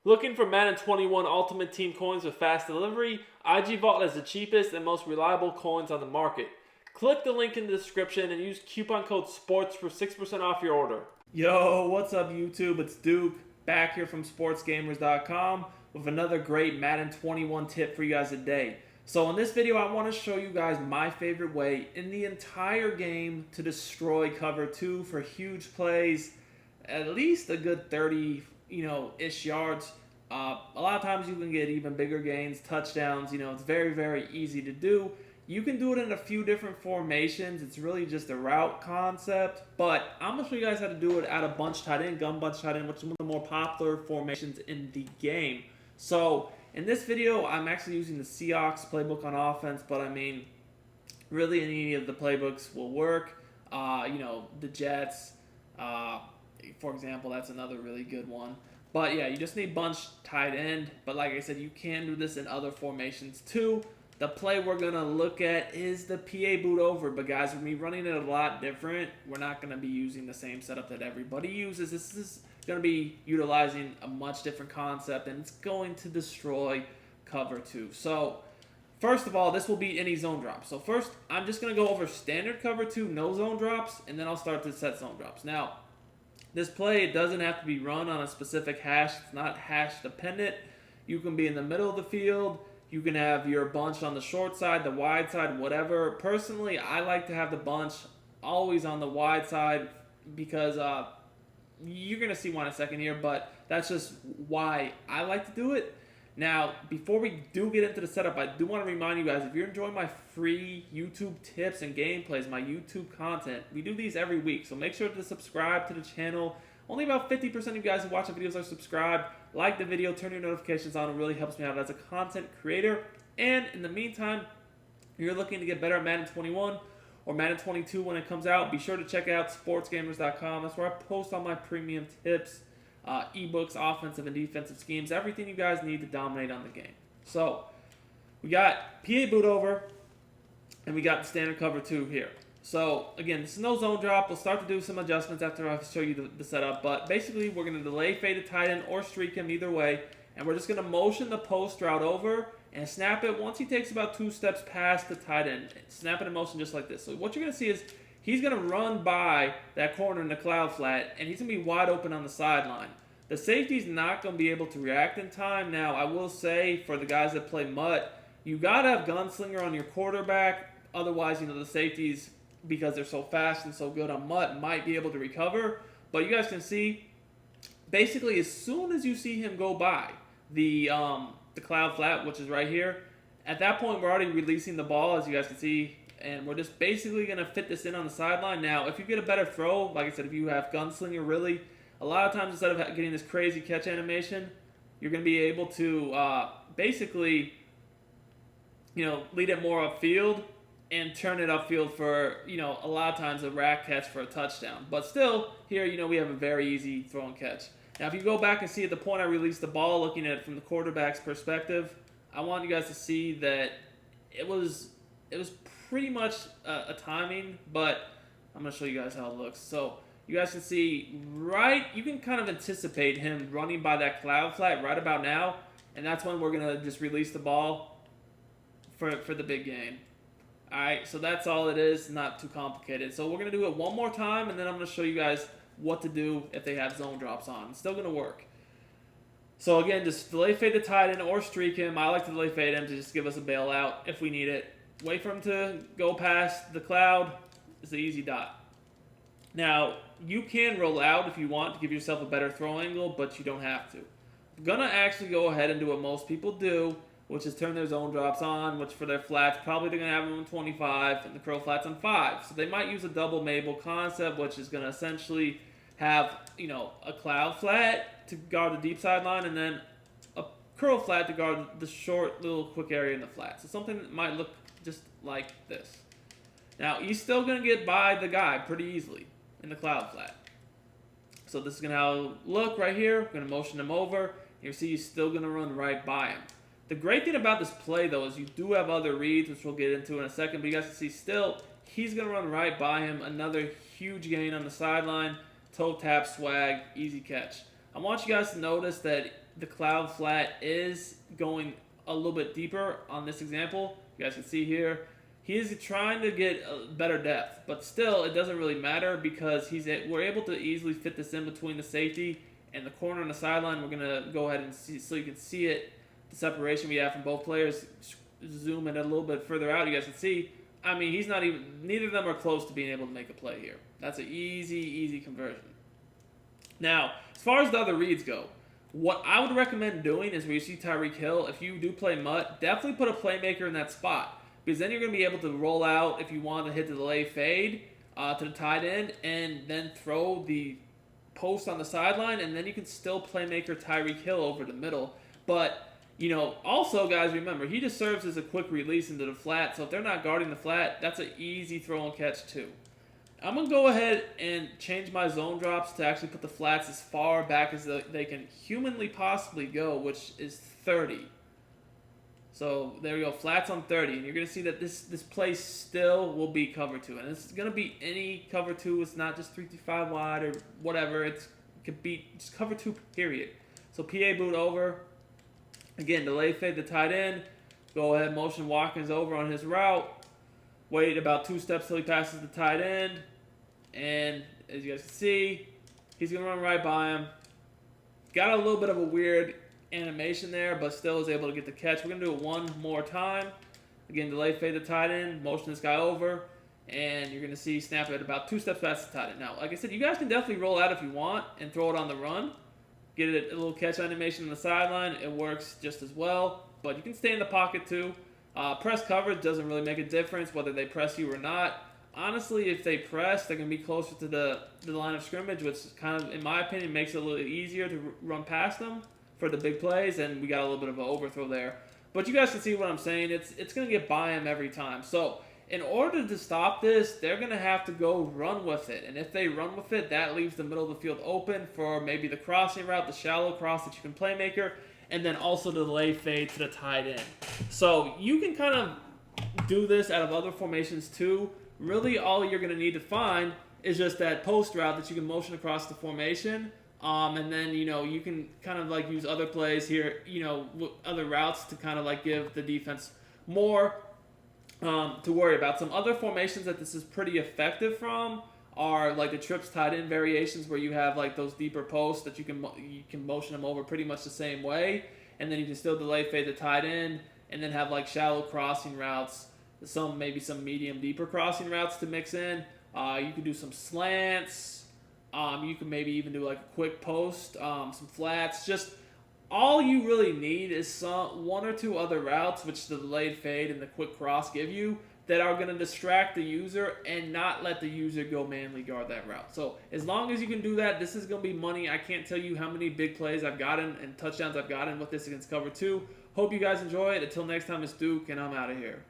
Looking for Madden 21 Ultimate Team coins with fast delivery? IG Vault has the cheapest and most reliable coins on the market. Click the link in the description and use coupon code SPORTS for 6% off your order. Yo, what's up YouTube? It's Duke, back here from sportsgamers.com with another great Madden 21 tip for you guys today. So in this video, I want to show you guys my favorite way in the entire game to destroy cover 2 for huge plays, at least a good 30 ish yards. A lot of times you can get even bigger gains, touchdowns. It's very, very easy to do. You can do it in a few different formations. It's really just a route concept. But I'm going to show you guys how to do it out of bunch tight end, gun bunch tight end, which is one of the more popular formations in the game. So in this video, I'm actually using the Seahawks playbook on offense, but I mean, really any of the playbooks will work. The Jets, for example, that's another really good one. But yeah, you just need bunch tight end. But like I said, you can do this in other formations too. The play we're going to look at is the PA boot over. But guys, with me running it a lot different, we're not going to be using the same setup that everybody uses. This is going to be utilizing a much different concept, and it's going to destroy cover 2. So first of all, this will be any zone drop. So first, I'm just going to go over standard cover 2, no zone drops, and then I'll start to set zone drops. Now, this play, it doesn't have to be run on a specific hash. It's not hash dependent. You can be in the middle of the field. You can have your bunch on the short side, the wide side, whatever. Personally, I like to have the bunch always on the wide side because you're going to see why in a second here, but that's just why I like to do it. Now, before we do get into the setup, I do want to remind you guys, if you're enjoying my free YouTube tips and gameplays, my YouTube content, we do these every week. So make sure to subscribe to the channel. Only about 50% of you guys who watch the videos are subscribed. Like the video, turn your notifications on. It really helps me out as a content creator. And in the meantime, if you're looking to get better at Madden 21 or Madden 22 when it comes out, be sure to check out sportsgamers.com. That's where I post all my premium tips, ebooks, offensive and defensive schemes, everything you guys need to dominate on the game. So we got PA boot over, and we got the standard cover 2 here. So again, this is no zone drop. We'll start to do some adjustments after I show you the setup. But basically, we're going to delay fade the tight end or streak him either way. And we're just going to motion the post route over and snap it once he takes about 2 steps past the tight end. Snap it in motion just like this. So what you're going to see is he's going to run by that corner in the cloud flat, and he's going to be wide open on the sideline. The safety's not going to be able to react in time. Now, I will say, for the guys that play MUT, you got to have gunslinger on your quarterback. Otherwise, the safeties, because they're so fast and so good on MUT, might be able to recover. But you guys can see, basically, as soon as you see him go by the cloud flat, which is right here, at that point, we're already releasing the ball, as you guys can see, and we're just basically going to fit this in on the sideline. Now, if you get a better throw, like I said, if you have gunslinger, really, a lot of times, instead of getting this crazy catch animation, you're going to be able to basically, lead it more upfield and turn it upfield for, a lot of times a rack catch for a touchdown. But still, here, we have a very easy throw and catch. Now, if you go back and see at the point I released the ball, looking at it from the quarterback's perspective, I want you guys to see that it was pretty much a timing, but I'm going to show you guys how it looks. So you guys can see, you can kind of anticipate him running by that cloud flat right about now, and that's when we're going to just release the ball for the big gain. Alright, so that's all it is, not too complicated. So we're going to do it one more time, and then I'm going to show you guys what to do if they have zone drops on. It's still going to work. So again, just delay fade the tight end or streak him. I like to delay fade him to just give us a bailout if we need it. Wait for him to go past the cloud. It's an easy dot. Now, you can roll out if you want to give yourself a better throw angle, but you don't have to. I'm going to actually go ahead and do what most people do, which is turn their zone drops on, which for their flats, probably they're going to have them on 25, and the curl flats on 5. So they might use a double Mabel concept, which is going to essentially have, a cloud flat to guard the deep sideline, and then a curl flat to guard the short little quick area in the flat. So something that might look just like this. Now, he's still going to get by the guy pretty easily in the cloud flat. So this is going to look right here. We're going to motion him over. You see he's still going to run right by him. The great thing about this play, though, is you do have other reads, which we'll get into in a second. But you guys can see still, he's going to run right by him. Another huge gain on the sideline. Toe tap, swag, easy catch. I want you guys to notice that the cloud flat is going a little bit deeper on this example. You guys can see here, he is trying to get a better depth, but still it doesn't really matter because we're able to easily fit this in between the safety and the corner on the sideline. We're gonna go ahead and see so you can see it, the separation we have from both players. Zoom in a little bit further out, you guys can see. I mean, neither of them are close to being able to make a play here. That's an easy conversion. Now, as far as the other reads go, what I would recommend doing is where you see Tyreek Hill, if you do play Mutt, definitely put a playmaker in that spot. Because then you're going to be able to roll out if you want to hit the delay fade to the tight end and then throw the post on the sideline, and then you can still playmaker Tyreek Hill over the middle. But also, guys, remember, he just serves as a quick release into the flat. So if they're not guarding the flat, that's an easy throw and catch too. I'm going to go ahead and change my zone drops to actually put the flats as far back as they can humanly possibly go, which is 30. So there we go, flats on 30. And you're going to see that this play still will be cover 2. And it's going to be any cover 2. It's not just 3-5 wide or whatever. It could be just cover 2, period. So PA boot over. Again, delay fade the tight end. Go ahead, motion Watkins over on his route. Wait about 2 steps till he passes the tight end. And as you guys can see, he's going to run right by him. Got a little bit of a weird animation there, but still is able to get the catch. We're going to do it one more time. Again, delay fade the tight end. Motion this guy over. And you're going to see snap it about 2 steps past the tight end. Now, like I said, you guys can definitely roll out if you want and throw it on the run. Get it a little catch animation on the sideline. It works just as well. But you can stay in the pocket too. Press coverage doesn't really make a difference whether they press you or not. Honestly, if they press, they're going to be closer to the line of scrimmage, which kind of, in my opinion, makes it a little easier to run past them for the big plays. And we got a little bit of an overthrow there. But you guys can see what I'm saying. It's going to get by him every time. So in order to stop this, they're going to have to go run with it. And if they run with it, that leaves the middle of the field open for maybe the crossing route, the shallow cross that you can playmaker, and then also the delay fade to the tight end. So you can kind of do this out of other formations too. Really all you're going to need to find is just that post route that you can motion across the formation. And then, you can kind of like use other plays here, other routes to kind of like give the defense more to worry about. Some other formations that this is pretty effective from are like the trips tight end variations, where you have like those deeper posts that you can motion them over pretty much the same way, and then you can still delay fade the tight end, and then have like shallow crossing routes, maybe some medium deeper crossing routes to mix in. You can do some slants. You can maybe even do like a quick post, some flats. Just all you really need is one or two other routes, which the delayed fade and the quick cross give you, that are going to distract the user and not let the user go manly guard that route. So as long as you can do that, this is going to be money. I can't tell you how many big plays I've gotten and touchdowns I've gotten with this against cover 2. Hope you guys enjoy it. Until next time, it's Duke, and I'm out of here.